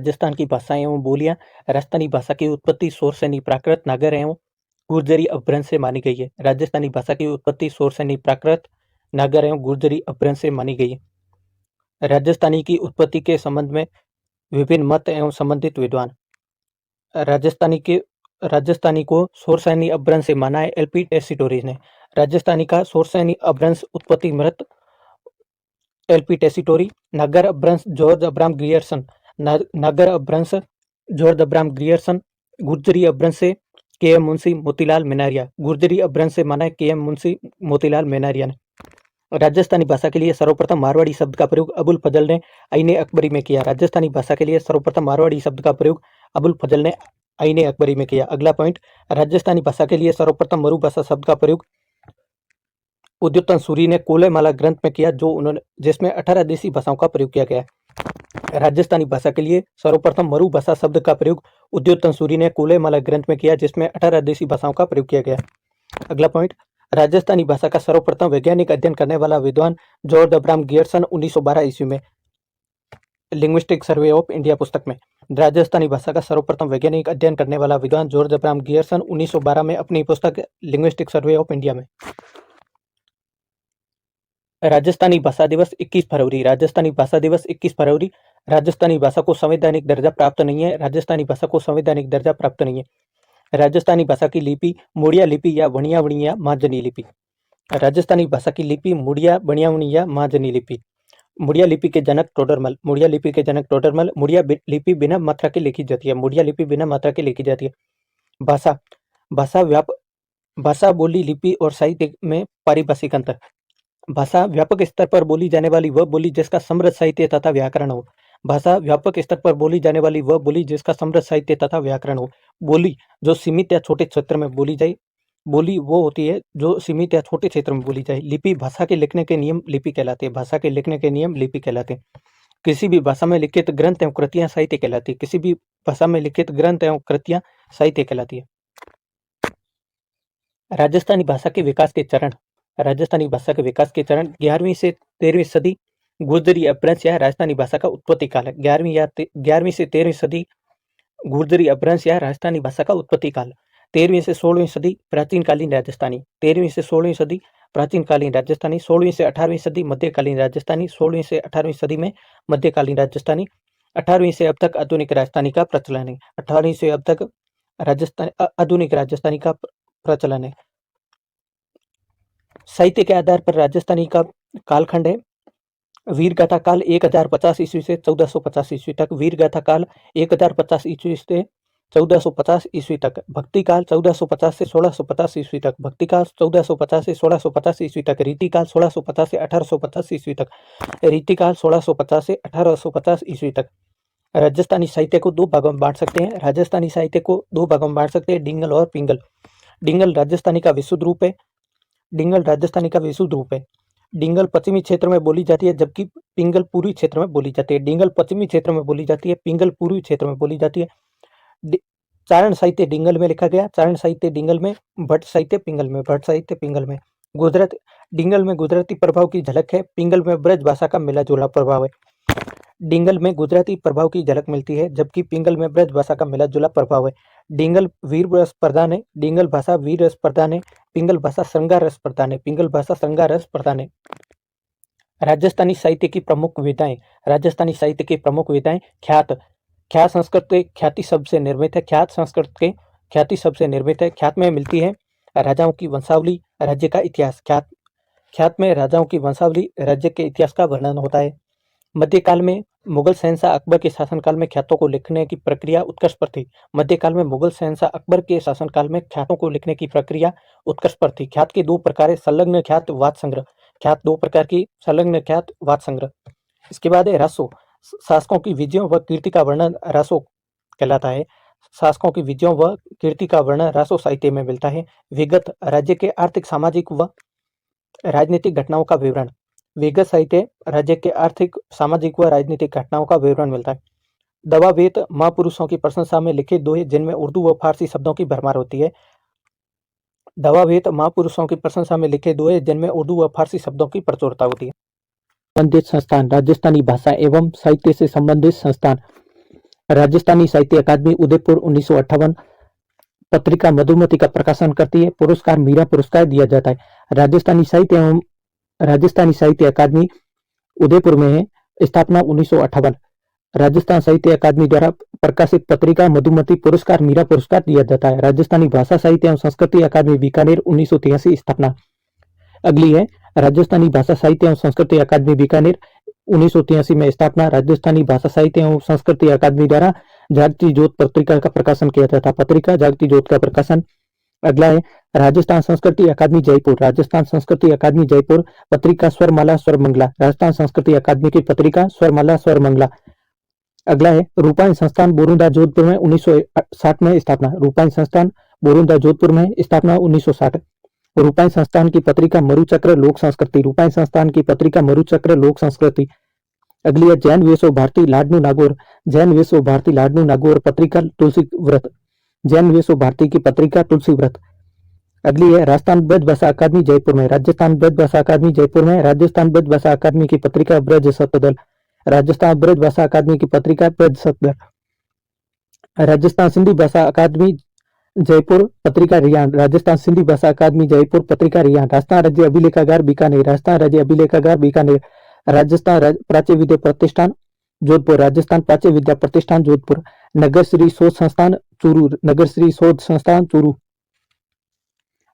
राजस्थान की भाषाएं एवं बोलियां। राजस्थानी भाषा की उत्पत्ति शौरसेनी प्राकृत नागर एवं गुर्जरी अपभ्रंश से मानी गई है। राजस्थानी भाषा की उत्पत्ति शौरसेनी प्राकृत नागर एवं गुर्जरी अपभ्रंश से मानी गई है। राजस्थानी की उत्पत्ति के संबंध में विभिन्न मत एवं संबंधित विद्वान। राजस्थानी को शौरसेनी अपभ्रंश से माना है एलपी टेसिटोरीज ने। राजस्थानी का शौरसेनी अपभ्रंश उत्पत्ति मृत एलपी टेसिटोरी। नागर अपभ्रंश जॉर्ज अब्राहम ग्रियर्सन। नागर अपभ्रंश जॉर्ज अब्राहम ग्रियर्सन। गुर्जरी अपभ्रंश से के एम मुंशी मोतीलाल मेनारिया। गुर्जरी अपभ्रंश से माना है के एम मुंशी मोतीलाल मेनारिया ने। राजस्थानी भाषा के लिए सर्वप्रथम मारवाड़ी शब्द का प्रयोग अबुल फजल ने आईने अकबरी में किया। राजस्थानी भाषा के लिए सर्वप्रथम मारवाड़ी शब्द का प्रयोग अबुल फजल ने आईने अकबरी में किया। अगला पॉइंट, राजस्थानी भाषा के लिए सर्वप्रथम मरु भाषा शब्द का प्रयोग उद्योतन सूरी ने कोलेमाला ग्रंथ में किया, जिसमें 18 देशी भाषाओं का प्रयोग किया गया है। राजस्थानी भाषा के लिए सर्वप्रथम मरु भाषा शब्द का प्रयोग उद्योतन सूरी ने कोलेमाला ग्रंथ में किया, जिसमें 18 देशी भाषाओं का प्रयोग किया गया। अगला पॉइंट, राजस्थानी भाषा का सर्वप्रथम वैज्ञानिक अध्ययन करने वाला विद्वान जॉर्ज अब्राहम गियर्सन 1912 ईस्वी में लिंग्विस्टिक सर्वे ऑफ इंडिया पुस्तक में। राजस्थानी भाषा का सर्वप्रथम वैज्ञानिक अध्ययन करने वाला विद्वान जॉर्ज अब्राहम गियर्सन 1912 में अपनी पुस्तक लिंग्विस्टिक सर्वे ऑफ इंडिया में। राजस्थानी भाषा दिवस 21 फरवरी। राजस्थानी भाषा दिवस 21 फरवरी। राजस्थानी भाषा को संवैधानिक दर्जा प्राप्त नहीं है। राजस्थानी भाषा को संवैधानिक दर्जा प्राप्त नहीं है। राजस्थानी भाषा की लिपि मुड़िया लिपि या वणिया वणिया मार्जनी लिपि। राजस्थानी भाषा की लिपि मुड़िया वणिया वणिया मार्जनी लिपि। मुड़िया लिपि के जनक टोडरमल। मुड़िया लिपि के जनक टोडरमल। मुड़िया लिपि बिना मात्रा के लिखी जाती है। मुड़िया लिपि बिना मात्रा के लिखी जाती है। भाषा भाषा बोली लिपि और साहित्य में पारिभाषिक अंतर। भाषा व्यापक स्तर पर बोली जाने वाली वह बोली जिसका समृद्ध साहित्य तथा व्याकरण हो। भाषा व्यापक स्तर पर बोली जाने वाली वह बोली जिसका समृद्ध साहित्य तथा व्याकरण हो। बोली जो सीमित या छोटे क्षेत्र में बोली जाए, बोली वो होती है जो सीमित या छोटे क्षेत्र में बोली जाए। लिपि भाषा के लिखने के नियम लिपि कहलाते हैं। भाषा के लिखने के नियम लिपि कहलाते हैं। किसी भी भाषा में लिखित ग्रंथ एवं कृतियां साहित्य कहलाती है। किसी भी भाषा में लिखित ग्रंथ एवं कृतियां साहित्य कहलाती है। राजस्थानी भाषा के विकास के चरण। राजस्थानी भाषा के विकास के चरण 11वीं से 13वीं सदी गुर्जरी अपभ्रंश या राजस्थानी भाषा का उत्पत्ति काल है। 11वीं से 13वीं सदी गुर्जरी अपभ्रंश या राजस्थानी भाषा का उत्पत्ति काल। 13वीं से 16वीं सदी प्राचीनकालीन राजस्थानी। 13वीं से 16वीं सदी प्राचीनकालीन राजस्थानी। 16वीं से 18वीं सदी मध्यकालीन राजस्थानी। 16वीं से 18वीं सदी में मध्यकालीन राजस्थानी। 18वीं से अब तक आधुनिक राजस्थानी का प्रचलन है। 18वीं से अब तक आधुनिक राजस्थानी का प्रचलन है। साहित्य के आधार पर राजस्थानी का कालखंड है वीरगाथा काल 1050 ईस्वी से 1450 ईस्वी तक। वीरगाथा काल 1050 ईस्वी से 1450 ईस्वी तक। भक्ति काल 1450 से 1650 ईस्वी तक। भक्ति काल 1450 से 1650 ईस्वी तक। रीति काल 1650 से 1850 ईस्वी तक। रीति काल 1650 से 1850 ईस्वी तक। राजस्थानी साहित्य को दो भागों में बांट सकते हैं। राजस्थानी साहित्य को दो भागों में बांट सकते हैं, डिंगल और पिंगल। डिंगल राजस्थानी का विशुद्ध रूप है। डिंगल राजस्थानी का विशुद्ध रूप है। डिंगल पश्चिमी क्षेत्र में बोली जाती है, जबकि पिंगल पूर्वी क्षेत्र में बोली जाती है। डिंगल पश्चिमी क्षेत्र में बोली जाती है, पिंगल पूर्वी क्षेत्र में बोली जाती है। चारण साहित्य डिंगल में लिखा गया। चारण साहित्य डिंगल में। भट्ट साहित्य पिंगल में। भट्ट साहित्य पिंगल में। गुजरात डिंगल में गुजराती प्रभाव की झलक है। पिंगल में ब्रज भाषा का मिला जुला प्रभाव है। डिंगल में गुजराती प्रभाव की झलक मिलती है, जबकि पिंगल में ब्रज भाषा का मिला जुला प्रभाव है। डिंगल वीर रस प्रधान है। डिंगल भाषा वीर रस प्रधान है। पिंगल भाषा श्रृंगार रस प्रधान है। पिंगल भाषा श्रृंगार रस प्रधान है। राजस्थानी साहित्य की प्रमुख विधाएं। राजस्थानी साहित्य की प्रमुख विधाएं। ख्यात। ख्यात संस्कृत के ख्याति शब्द से निर्मित है। ख्यात संस्कृत के ख्याति शब्द से निर्मित है। ख्यात में मिलती है राजाओं की वंशावली, राज्य का इतिहास। ख्यात में राजाओं की वंशावली, राज्य के इतिहास का वर्णन होता है। मध्यकाल में मुगल शहंशाह अकबर के शासनकाल में ख्यातों को लिखने की प्रक्रिया उत्कर्ष पर थी। मध्यकाल में मुगल शहंशाह अकबर के शासनकाल में ख्यातों को लिखने की प्रक्रिया उत्कर्ष पर थी। ख्यात के दो प्रकार है, संलग्न ख्यात, वाद संग्रह। ख्यात दो प्रकार की, संलग्न ख्यात, वाद संग्रह। इसके बाद है रासो। शासकों की विजयों व कीर्ति का वर्णन रासो कहलाता है। शासकों की विजयों व कीर्ति का वर्णन रासो साहित्य में मिलता है। विगत राज्य के आर्थिक, सामाजिक व राजनीतिक घटनाओं का विवरण। विगत साहित्य राज्य के आर्थिक, सामाजिक व राजनीतिक घटनाओं का विवरण मिलता है। दवावेत महापुरुषों की प्रशंसा में लिखे दोहे जिनमें उर्दू व फारसी शब्दों की भरमार होती है। दवावेत महापुरुषों की प्रशंसा में लिखे दोहे जिनमें उर्दू व फारसी शब्दों की प्रचुरता होती है। संबंधित संस्थान। राजस्थानी भाषा एवं साहित्य से संबंधित संस्थान। राजस्थानी साहित्य अकादमी उदयपुर 1958 पत्रिका मधुमती का प्रकाशन करती है। पुरस्कार मीरा पुरस्कार दिया जाता है। राजस्थानी साहित्य अकादमी उदयपुर में है। स्थापना 1958। राजस्थान साहित्य अकादमी द्वारा प्रकाशित पत्रिका मधुमती पुरस्कार मीरा पुरस्कार दिया जाता है। राजस्थानी भाषा साहित्य एवं संस्कृति अकादमी बीकानेर 1983 स्थापना। अगली है राजस्थानी भाषा साहित्य एवं संस्कृति अकादमी बीकानेर 1983 में स्थापना। राजस्थानी भाषा साहित्य एवं संस्कृति अकादमी द्वारा जागती ज्योत पत्रिका का प्रकाशन किया जाता है। पत्रिका जागती ज्योत का प्रकाशन। अगला है राजस्थान संस्कृति अकादमी जयपुर। राजस्थान संस्कृति अकादमी जयपुर पत्रिका स्वरमाला स्वरमंगला। राजस्थान संस्कृति अकादमी की पत्रिका स्वरमाला स्वरमंगला। अगला है रूपायन संस्थान बोरुंदा जोधपुर में 1960 में स्थापना। रूपायन संस्थान बोरुंदा जोधपुर में स्थापना 1960। रूपायन संस्थान की पत्रिका मरुचक्र लोक संस्कृति। रूपायन संस्थान की पत्रिका मरुचक्र लोक संस्कृति। अगली है जैन वेशो भारती लाडनू नागौर। जैन वेशो भारती लाडनू नागौर पत्रिका तुलसी व्रत। जैन वेशो भारती की पत्रिका तुलसी व्रत। अगली है राजस्थान ब्रज भाषा अकादमी जयपुर में। राजस्थान ब्रज भाषा अकादमी जयपुर में राजस्थान ब्रज भाषा अकादमी की पत्रिका ब्रज सतदल। राजस्थान ब्रज भाषा अकादमी की पत्रिका ब्रज सतदल। राजस्थान सिंधी भाषा अकादमी जयपुर पत्रिका रियान। राजस्थान सिंधी भाषा अकादमी जयपुर पत्रिका रियान। राजस्थान राज्य अभिलेखागार बीकानेर। राजस्थान राज्य अभिलेखागार बीकानेर। राजस्थान प्राच्य विद्या प्रतिष्ठान जोधपुर। राजस्थान प्राच्य विद्या प्रतिष्ठान जोधपुर। नगर श्री शोध संस्थान चूरू। नगर श्री शोध संस्थान चूरू।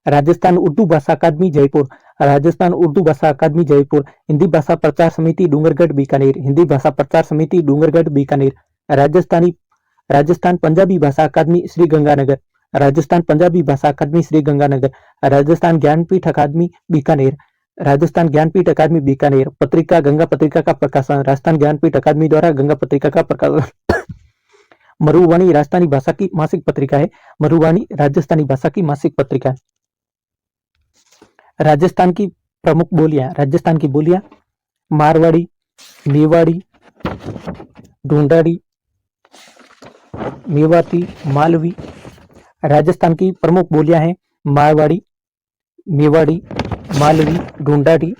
राजस्थान उर्दू भाषा अकादमी जयपुर। राजस्थान उर्दू भाषा अकादमी जयपुर। हिंदी भाषा प्रचार समिति डूंगरगढ़ बीकानेर। हिंदी भाषा प्रचार समिति डूंगरगढ़ बीकानेर। राजस्थान पंजाबी भाषा अकादमी श्री गंगानगर। राजस्थान पंजाबी भाषा अकादमी श्री गंगानगर। राजस्थान ज्ञानपीठ अकादमी बीकानेर। राजस्थान ज्ञानपीठ अकादमी बीकानेर पत्रिका गंगा पत्रिका का प्रकाशन। राजस्थान ज्ञानपीठ अकादमी द्वारा गंगा पत्रिका का प्रकाशन। मरुवाणी राजस्थानी भाषा की मासिक पत्रिका है। मरुवाणी राजस्थानी भाषा की मासिक पत्रिका है। राजस्थान की प्रमुख बोलियां। राजस्थान की बोलियां मारवाड़ी, मेवाड़ी, ढूंढाड़ी, मेवाती, मालवी। राजस्थान की प्रमुख बोलियां हैं मारवाड़ी, मेवाड़ी, मालवी, ढूंढाड़ी,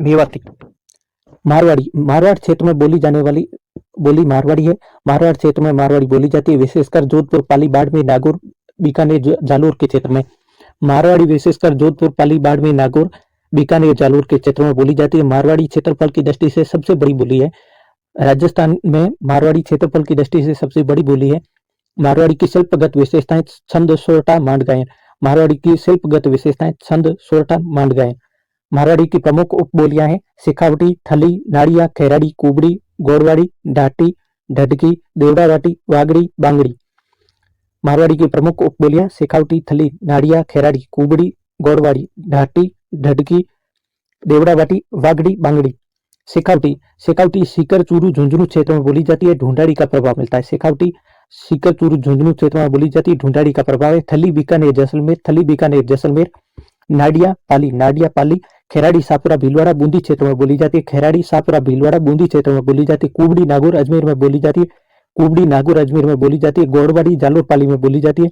मेवाती। मारवाड़ी मारवाड़ क्षेत्र में बोली जाने वाली बोली मारवाड़ी है। मारवाड़ क्षेत्र में मारवाड़ी बोली जाती है, विशेषकर जोधपुर, पाली, बाड़मेर, नागौर, बीकानेर, जालोर के क्षेत्र में। मारवाड़ी विशेषकर जोधपुर, पाली, बाड़मेर, नागौर, बीकानेर, जालोर के क्षेत्रों में बोली जाती है। मारवाड़ी क्षेत्रफल की दृष्टि से सबसे बड़ी बोली है। राजस्थान में मारवाड़ी क्षेत्रफल की दृष्टि से सबसे बड़ी बोली है। मारवाड़ी की शिल्पगत विशेषताएं छंद, सोरठा, मांड गायन। मारवाड़ी की शिल्पगत विशेषताएं छंद, सोरठा, मांड गायन। मारवाड़ी की प्रमुख उपबोलियां हैं शेखावटी, ठली, नाड़िया, खैराड़ी, कुबड़ी, गोड़वाड़ी, ढाटी, ढडकी, देवड़ावाटी, वागड़ी, बांगड़ी। मारवाड़ी की प्रमुख उपबोलियां शेखावटी, थली, नाड़िया, खैराड़ी, कुबड़ी, गोड़वाड़ी, ढाटी, ढडकी, देवड़ावाटी, वागड़ी, बांगड़ी। शेखावटी शेखावटी सीकर, चूरू, झुंझुनू क्षेत्र में बोली जाती है। ढूंढाड़ी का प्रभाव मिलता है। शेखावटी सीकर, चूरू, झुंझुनू क्षेत्र में बोली जाती है। ढूंढाड़ी का प्रभाव है। थली, बीकानेर, जैसलमेर। थली, बीकानेर, जैसलमेर। नाडिया, पाली। नाडिया, पाली। खैराड़ी, सापुरा, भीलवाड़ा, बूंदी क्षेत्र में बोली जाती है। खैराड़ी, सापुरा, भीलवाड़ा, बूंदी क्षेत्र में बोली जाती है। कुबड़ी, नागौर, अजमेर में बोली जाती है। कुबड़ी, नागौर, अजमेर में बोली जाती है। गोड़वाड़ी, जालोर, पाली में बोली जाती है।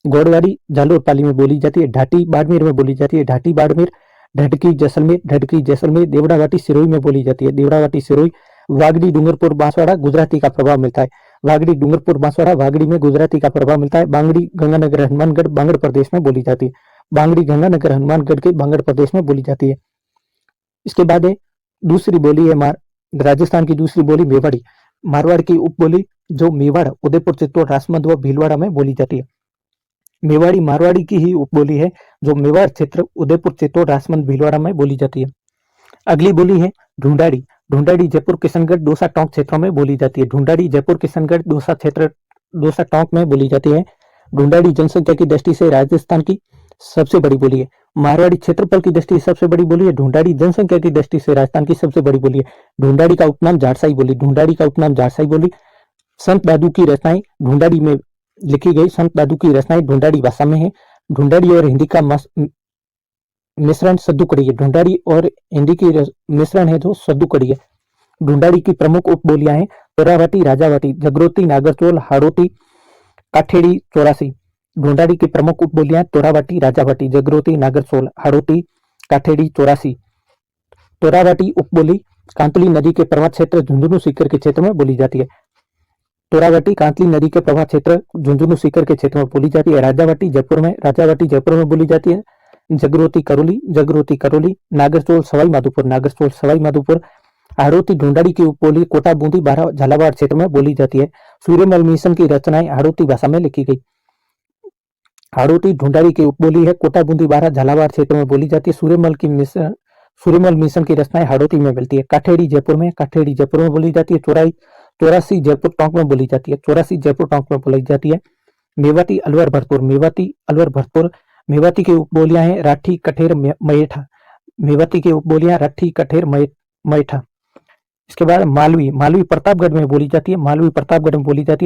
गोड़वाड़ी, जालोर, पाली में बोली जाती है। ढाटी, बाड़मेर में बोली जाती है। ढाटी, बाड़मेर। ढडकी, जैसलमेर। ढडकी, जैसलमेर। देवड़ावाटी, सिरोही में बोली जाती है। देवड़ावाटी, सिरोही। वागड़ी, डूंगरपुर, बांसवाड़ा, गुजराती का प्रभाव मिलता है। वागड़ी, डूंगरपुर, बांसवाड़ा, वागड़ी में गुजराती का प्रभाव मिलता है। बांगड़ी, गंगानगर, हनुमानगढ़, बांगड़ प्रदेश में बोली जाती है। बांगड़ी, गंगानगर, हनुमानगढ़ के बांगड़ प्रदेश में बोली जाती है। इसके बाद है दूसरी बोली है राजस्थान की दूसरी बोली मेवाड़ी। मारवाड़ की उपबोली जो मेवाड़, उदयपुर, चित्तौड़, राजसमंद व भीलवाड़ा में बोली जाती है। मेवाड़ी मारवाड़ी की ही उपबोली है जो मेवाड़ क्षेत्र, उदयपुर, चित्तौड़, राजसमंद, भीलवाड़ा में बोली जाती है। अगली बोली है ढूंढाड़ी। ढूंढाड़ी जयपुर, किशनगढ़, दौसा, टोंक क्षेत्रों में बोली जाती है। ढूंढाड़ी जयपुर, किशनगढ़, दौसा क्षेत्र, दौसा, टोंक में बोली जाती है। ढूंढाड़ी जनसंख्या की दृष्टि से राजस्थान की सबसे बड़ी बोली है। मारवाड़ी क्षेत्रफल की दृष्टि से सबसे बड़ी बोली है। ढूंढाड़ी जनसंख्या की दृष्टि से राजस्थान की सबसे बड़ी बोली है। ढूंढाड़ी का उपनाम झारसाई बोली। ढूंढाड़ी का उपनाम झारसाई बोली। संत दादू की रचनाएं ढूंढाड़ी में लिखी गई। संत दादू की रचनाएं ढूंढाड़ी भाषा में है। ढूंढाड़ी और हिंदी का मिश्रण सद्दुकड़ी है। ढूंढाड़ी और हिंदी की मिश्रण है जो सद्दुकड़ी है। ढूंढाड़ी की प्रमुख उपबोलियां हैं तोरावाटी, राजावाटी, जगरोती, नागरचोल, हाड़ोती, काठेड़ी, चौरासी। ढूंढाड़ी की प्रमुख उपबोलियां तोरावाटी, राजावाटी, जगरोती, नागरचोल, हाड़ोती, काठेड़ी, चौरासी। तोरावाटी उपबोली कांतली नदी के प्रवाह क्षेत्र झुंझुनू सीकर के क्षेत्र में बोली जाती है। तोरावटी कांतली नदी के प्रवाह क्षेत्र झुंझुनू सीकर के क्षेत्र में बोली जाती है। राजावटी जयपुर में बोली जाती है। जगरोती करौली, नागरचोल सवाई माधोपुर, हाड़ौती ढूंढाड़ी की उपबोली कोटा बूंदी बारह झालावाड़ क्षेत्र में बोली जाती है। सूर्यमल मिशन की रचनाएं हाड़ौती भाषा में लिखी गई। हाड़ौती ढूंढाड़ी की उपबोली है, कोटा बूंदी बारह झालावाड़ क्षेत्र में बोली जाती है। सूर्यमल मिशन की रचनाएं हाड़ौती में मिलती है। काठेड़ी जयपुर में बोली जाती है। चौरासी जयपुर टोंक में बोली जाती है। मेवाती अलवर भरतपुर, मेवाती की उपबोलियां हैं राठी कठेर मयेठा। इसके बाद मालवी प्रतापगढ़ में बोली जाती है।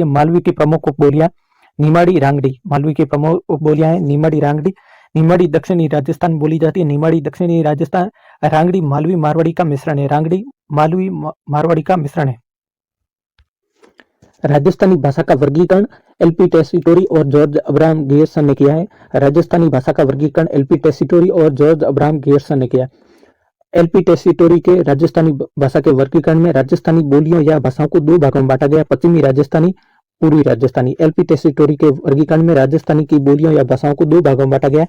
मालवी की प्रमुख उपबोलियां निमाड़ी रांगड़ी। निमाड़ी दक्षिणी राजस्थान बोली जाती है। रांगड़ी मालवी मारवाड़ी का मिश्रण है। राजस्थानी भाषा का वर्गीकरण एलपी टेसिटोरी और जॉर्ज अब्राहम गियर्सन ने किया है। एलपी टेसिटोरी के राजस्थानी भाषा के वर्गीकरण में राजस्थानी बोलियों या भाषाओं को दो भागों में बांटा गया, पश्चिमी राजस्थानी, पूर्वी राजस्थानी। एलपी टेसिटोरी के वर्गीकरण में राजस्थानी की बोलियों या भाषाओं को दो भागों में बांटा गया,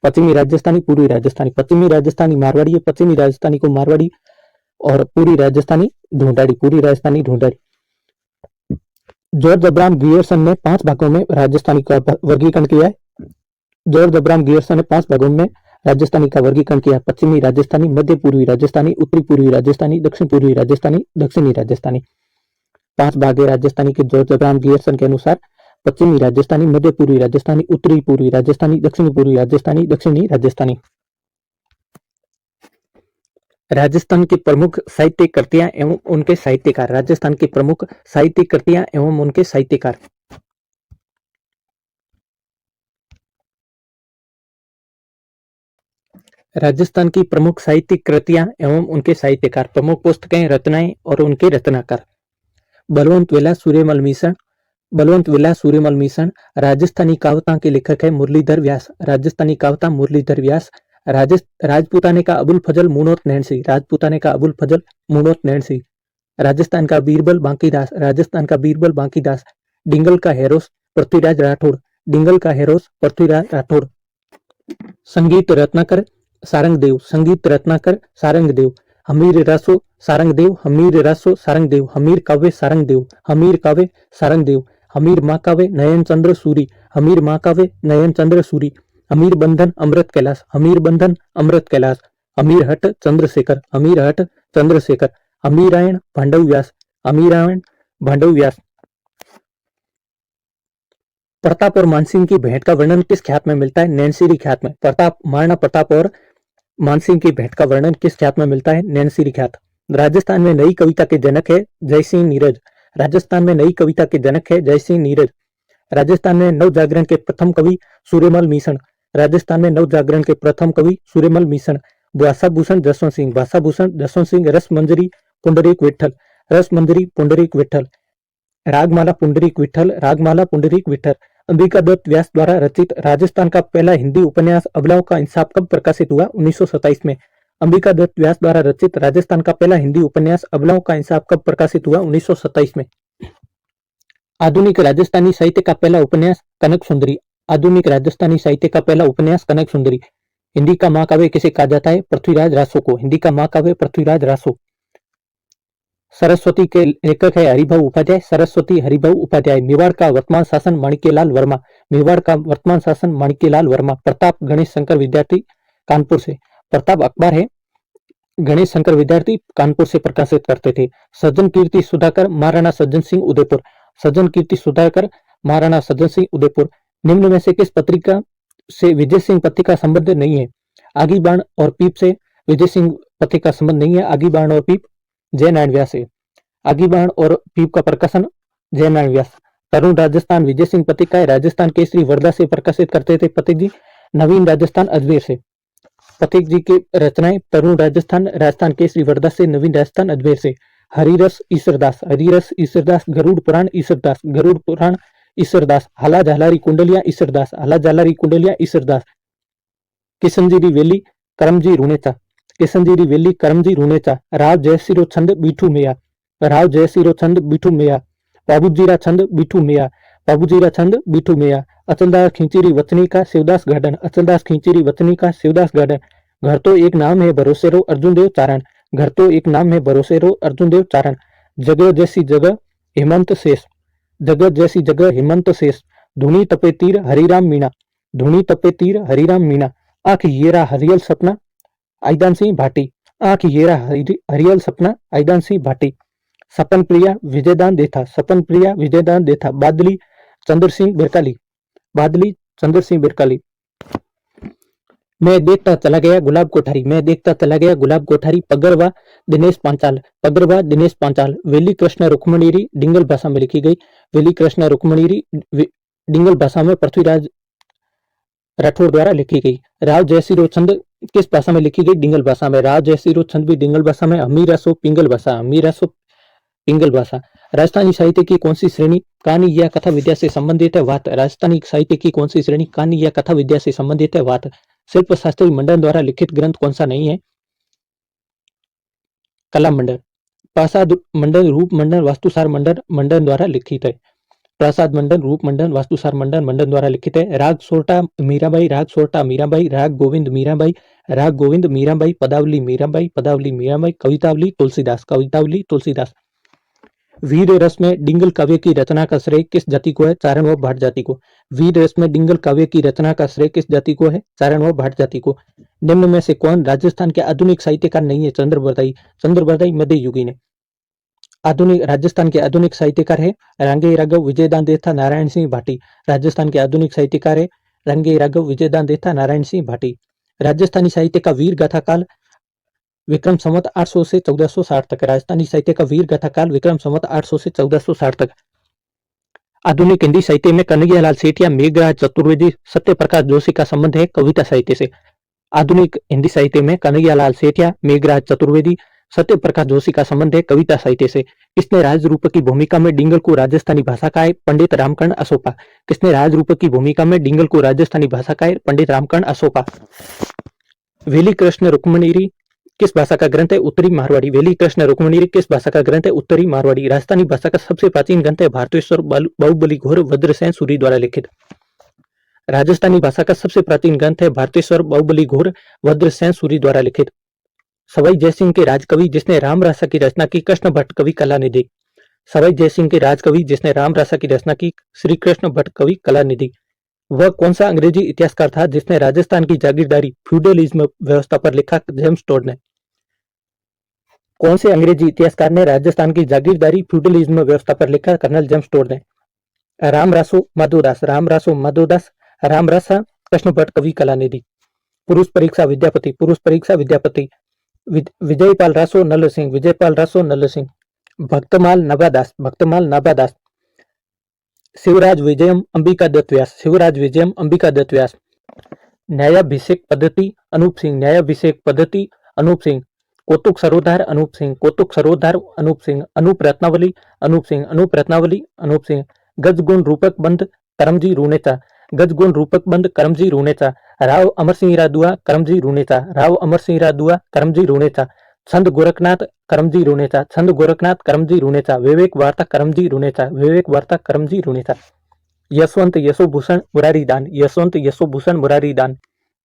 पश्चिमी राजस्थानी, पूर्वी राजस्थानी। पश्चिमी राजस्थानी मारवाड़ी है, पश्चिमी राजस्थानी को मारवाड़ी, और पूर्वी Rajasthani Dhundhari. George Abraham Gierson ने 5 भागों में राजस्थानी का वर्गीकरण किया है। राजस्थानी का वर्गीकरण किया है। पश्चिमी राजस्थानी, मध्य पूर्वी राजस्थानी, उत्तरी पूर्वी राजस्थानी, दक्षिण पूर्वी राजस्थानी, दक्षिणी राजस्थानी। 5 भाग है राजस्थानी के जॉर्ज अब्राहम गियर्सन के अनुसार। पश्चिमी राजस्थानी, मध्य पूर्वी राजस्थानी, उत्तरी पूर्वी राजस्थानी, दक्षिणी पूर्वी राजस्थानी, दक्षिणी राजस्थानी। राजस्थान की प्रमुख साहित्य कृतियां एवं उनके साहित्यकार। राजस्थान की प्रमुख साहित्यिक कृतियां एवं उनके साहित्यकार। प्रमुख पुस्तकें, रचनाएं और उनके रचनाकार। बलवंत विलास सूर्यमल मिशन। राजस्थानी कविता के लेखक है मुरलीधर व्यास। राजपूताने का अबुल फजल मुनोत नैणसी। राजस्थान का बीरबल बांकीदास। डिंगल का हेरोस पृथ्वीराज राठौड़। संगीत रत्नाकर सारंगदेव। हमीर रासो सारंगदेव। हमीर काव्य सारंगदेव। हमीर महाकाव्य नयनचंद्र सूरी। हमीर बंधन अमृत कैलाश। हमीर हट चंद्रशेखर। अमीरायण भांडव व्यास। प्रताप और मानसिंह की भेंट का वर्णन किस ख्यात में मिलता है? नैनसिरी ख्यात में। महाराणा प्रताप और मानसिंह की भेंट का वर्णन किस ख्यात में मिलता है? नैनसिरी ख्यात। राजस्थान में नई कविता के जनक है जयसिंह नीरज। राजस्थान में नव जागरण के प्रथम कवि सूर्यमल मिशन। भाषाभूषण जसवंत सिंह। रसमंजरी पुंडरीक विठल। रागमाला पुंडरीक विठल। अंबिका दत्त व्यास द्वारा रचित राजस्थान का पहला हिंदी उपन्यास अबलाओं का इंसाफ कब प्रकाशित हुआ? 1927 में। अंबिका दत्त व्यास द्वारा रचित राजस्थान का पहला हिंदी उपन्यास अबलाओं का इंसाफ कब प्रकाशित हुआ? 1927 में। आधुनिक राजस्थानी साहित्य का पहला उपन्यास कनक सुंदरी। हिंदी का महाकाव्य किसे कहा जाता है? पृथ्वीराज रासो। सरस्वती के लेखक है हरिभाऊ उपाध्याय। मेवाड़ का वर्तमान शासन माणिक्यलाल वर्मा। प्रताप गणेश शंकर विद्यार्थी कानपुर से। प्रताप अखबार है गणेश शंकर विद्यार्थी कानपुर से प्रकाशित करते थे। सज्जन कीर्ति सुधाकर महाराणा सज्जन सिंह उदयपुर। निम्न में से किस पत्रिका से विजय सिंह पत्रिका संबंध नहीं है? आगी बाण और पीप से विजय सिंह पत्रिका संबंध नहीं है। आगी बाण और पीप जयनारायण व्यास है। आगी बाण और पीप का प्रकाशन जयनारायण व्यास। तरुण राजस्थान विजय सिंह पत्रिका है राजस्थान केसरी वर्धा से प्रकाशित करते थे पथिक जी। नवीन राजस्थान अजमेर से। पथिक जी की रचनाएं तरुण राजस्थान केसरी वर्धा से, नवीन राजस्थान अजमेर से। हरिरस ईश्वरदास। गरुड़ पुराण ईश्वरदास। हाला झालारी कुंडलिया ईश्वरदास। किशनजीरी वेली करमजी रूणेचा। राव जयसिरो छंद बीठू मैया। पाबूजीरा छंद बीठू मिया, पाबूजीरा छंद बीठू मिया। अचलदास खींचीरी वचनी का शिवदास गार्डन, अचलदास खींचीरी वचनी का शिवदास गार्डन। घर तो एक नाम है भरोसेरो अर्जुनदेव चारण, घर तो एक नाम है भरोसेरो अर्जुनदेव चारण। जगह जैसी जगह हेमंत शेष, जगह जैसी जगह हेमंत शेष। धुनी तपे तीर हरिराम मीणा, धुनी तपे तीर हरिराम मीणा। आंख येरा हरियल सपना आईदान सिंह भाटी, आंख येरा हरियल सपना आईदान सिंह भाटी। सपन प्रिया विजयदान देथा, सपन प्रिया विजयदान देथा। बादली चंद्र सिंह बिरकाली, बादली चंद्र सिंह बिरकाली। मैं देखता चला गया गुलाब कोठारी, मैं देखता चला गया गुलाब कोठारी। पगरवा दिनेश पांचाल, पगरवा दिनेश पांचाल। वेली कृष्ण रुक्मणीरी डिंगल भाषा में लिखी गई, वेली कृष्ण रुक्मणीरी डिंगल भाषा में पृथ्वीराज राठौर द्वारा लिखी गई। राव जयसिरो छंद किस भाषा में लिखी गई? डिंगल भाषा में। राव जयसिरो छंद भी डिंगल भाषा में। हमीरा सो पिंगल भाषा, हमीरा सो पिंगल भाषा। राजस्थानी साहित्य की कौन सी श्रेणी कहानी या कथा विद्या से संबंधित है? वात। राजस्थानी साहित्य की कौन सी श्रेणी कहानी या कथा विद्या से संबंधित है? वात। शिल्प शास्त्री मंडन द्वारा लिखित ग्रंथ कौन सा नहीं है? कला मंडन। प्रासाद मंडन, रूप मंडन, वास्तुसार मंडन मंडन द्वारा लिखित है। प्रासाद मंडन, रूप मंडन, वास्तुसार मंडन मंडन द्वारा लिखित है। राग सोरठा मीराबाई, राग सोरठा मीराबाई, राग गोविंद मीराबाई, राग गोविंद मीराबाई। पदावली मीराबाई, पदावली मीराबाई। कवितावली तुलसीदास, कवितावली तुलसीदास। वीर रस में डिंगल काव्य की रचना का श्रेय किस जाति को है? चारण व भाट जाति को। वीर रस में डिंगल काव्य की रचना का श्रेय किस जाति को है? चारण व भाट जाति को। निम्न में से कौन राजस्थान के आधुनिक साहित्यकार नहीं है? चंद्रबरदाई, चंद्रबरदाई मध्ययुगी ने। आधुनिक राजस्थान के आधुनिक साहित्यकार है रंगे राघव, विजयदान देथा, नारायण सिंह भाटी। राजस्थान के आधुनिक साहित्यकार है रंगे राघव, विजयदान देथा, नारायण सिंह भाटी। राजस्थानी साहित्य का वीर गाथा काल विक्रम संवत 800 से 1460 तक। राजस्थानी साहित्य का वीर गाथा काल विक्रम संवत 800 से 1460 तक। आधुनिक हिंदी साहित्य में कन्हैयालाल सेठिया, मेघराज चतुर्वेदी, सत्य प्रकाश जोशी का संबंध है कविता साहित्य से। आधुनिक हिंदी साहित्य में कन्हैयालाल सेठिया, मेघराज चतुर्वेदी, सत्य प्रकाश जोशी का संबंध है कविता साहित्य से। किसने राजरूप की भूमिका में डिंगल को राजस्थानी भाषा का है? पंडित रामकर्ण असोपा। किसने राजरूप की भूमिका में डिंगल को राजस्थानी भाषा का है? पंडित रामकर्ण असोपा। वेली कृष्ण रुक्मणीरी किस भाषा का ग्रंथ है? उत्तरी मारवाड़ी। वेली कृष्ण रुक्मणीरी किस भाषा का ग्रंथ है? उत्तरी मारवाड़ी। राजस्थानी भाषा का सबसे प्राचीन ग्रंथ है भारतेश्वर बाहुबली घोर वज्रसेन सूरी द्वारा लिखित। राजस्थानी भाषा का सबसे प्राचीन ग्रंथ है भारतेश्वर बाहुबली घोर वज्रसेन सूरी द्वारा लिखित। सवाई जयसिंह के राजकवि जिसने रामरासा की रचना की? कृष्ण भट्ट कवि कलानिधि। सवाई जयसिंह के राजकवि जिसने रामरासा की रचना की? श्री कृष्ण भट्ट कवि कलानिधि। वह कौन सा अंग्रेजी इतिहासकार था जिसने राजस्थान की जागीरदारी फ्यूडलिज्म व्यवस्था पर लिखा? जेम्स टोड ने। कौन से अंग्रेजी इतिहासकार ने राजस्थान की जागीरदारी फ्यूडलिज्म व्यवस्था पर लिखा? कर्नल जेम्स टोड ने। रामरासो माधोदास, रामरासो माधोदास, रामरासा कृष्ण भट्ट कवि कलानिधि। पुरुष परीक्षा विद्यापति, पुरुष परीक्षा विद्यापति। विजयपाल रासो नल सिंह, विजयपाल रासो नल सिंह। भक्तमाल नाभादास, भक्तमाल नाभादास। शिवराज विजयम अंबिका दत्त व्यास, शिवराज विजयम अंबिका दत्त व्यास। न्यायाभिषेक पद्धति अनूप सिंह, न्यायाभिषेक पद्धति अनूप सिंह। कौतुक सरोधार अनूप सिंह, कौतुक सरोधार अनूप सिंह। अनूप रत्नावली अनूप सिंह, अनूप रत्नावली अनूप सिंह। गजगुण रूपक बंद करमजी रूनेचा, गजगुण रूपक बंद करमजी रूनेचा। राव अमरसिंह रादुआ करमजी रूनेचा, राव अमरसिंह रादुआ करमजी रूनेचा। छंद गोरखनाथ करमजी रूनेचा, छंद गोरखनाथ करमजी रूनेचा। विवेक वार्ता करमजी रूनेचा, विवेक वार्ता करमजी रूनेचा। यशवंत यशोभूषण मुरारीदान, यशवंत यशोभूषण मुरारीदान।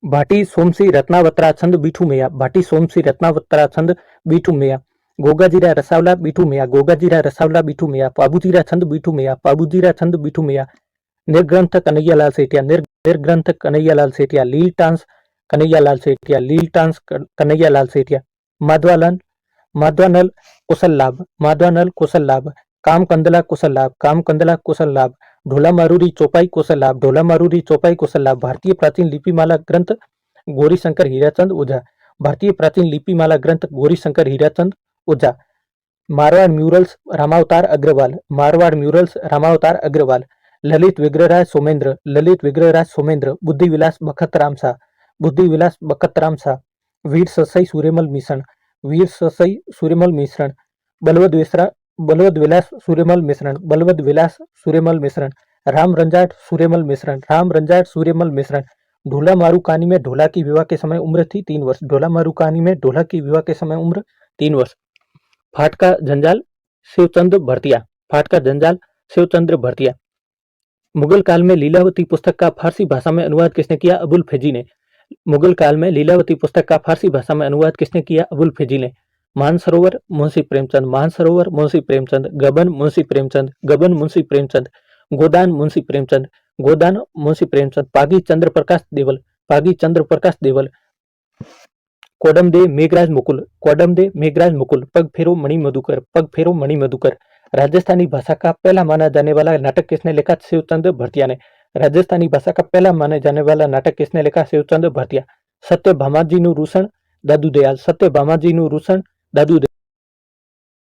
भाटी सोमसी रत्नावत्रा छंद बीठू मैया, भाटी सोमसी रत्नावत्रा छंद बीठू मैया। गोगाजीरा रसावला बीठू मैया, गोगाजीरा रसावला बीठू मैया। पाबूजीरा छंद बीठू मैया, पाबूजीरा छंद बीठू मैया। निर्ग्रंथ कन्हैयालाल सेठिया, निर्ग्रंथ कन्हैयालाल सेठिया। लील टांस कन्हैयालाल सेठिया, लील टांस कन्हैयालाल सेठिया। माधवानल, माधवानल कुशल लाभ, माधवानल कुशल लाभ। काम कंदला कुशल लाभ, काम कंदला कुशल लाभ। ढोला मारूरी चौपाई कुशल लाभ, ढोला मारूरी चौपाई कुशल लाभ। भारतीय प्राचीन लिपिमाला ग्रंथ गौरी शंकर हीराचंद ओझा, भारतीय प्राचीन लिपिमाला ग्रंथ गौरी शंकर हीराचंद ओझा। मारवाड़ म्यूरल्स रामावतार अग्रवाल, मारवाड़ म्यूरल्स रामावतार अग्रवाल। ललित विग्रहराज सोमेंद्र, ललित विग्रहराज सोमेंद्र। बुद्धि विलास बखतराम शाह, बुद्धि विलास बखतराम शाह। वीर ससई सूर्यमल मिश्रण, वीर ससई सूर्यमल मिश्रण। बलवद विसरा बलवद विलास सूर्यमल मिश्रण, बलवद विलास सूर्यमल मिश्रण। राम रंजाट सूर्यमल मिश्रण, राम रंजाट सूर्यमल मिश्रण। ढोला मारू कहानी में ढोला की विवाह के समय उम्र थी 3 वर्ष, ढोला मारू कहानी में ढोला की विवाह के समय उम्र 3 वर्ष। फाटका जंजाल शिवचंद भरतिया, फाटका जंजाल शिवचंद्र भरतिया। मुगल काल में लीलावती पुस्तक का फारसी भाषा में अनुवाद किसने किया? अबुल फैजी ने। मुगल काल में लीलावती पुस्तक का फारसी भाषा में अनुवाद किसने किया? अबुल फैजी ने। मानसरोवर मुंशी प्रेमचंद, मानसरोवर मुंशी प्रेमचंद। गबन मुंशी प्रेमचंद, गबन मुंशी प्रेमचंद। गोदान मुंशी प्रेमचंद, गोदान मुंशी प्रेमचंद। पागी चंद्र प्रकाश देवल, पागी चंद्र प्रकाश देवल। कोडमदेव मेघराज मुकुल, कोडमदेव मेघराज मुकुल। पग फेरो मणि मधुकर, पग फेरो मणि मधुकर। राजस्थानी भाषा का पहला माना जाने वाला नाटक किसने लिखा? शिवचंद्र भरतिया ने। राजस्थानी भाषा का पहला माने जाने वाला नाटक किसने लिखा? शिवचंद्र भरतिया। सत्यभामाजीનું રૂષણ, દાદુ દયાલ, સત્યભામાજીનું રૂષણ, દાદુ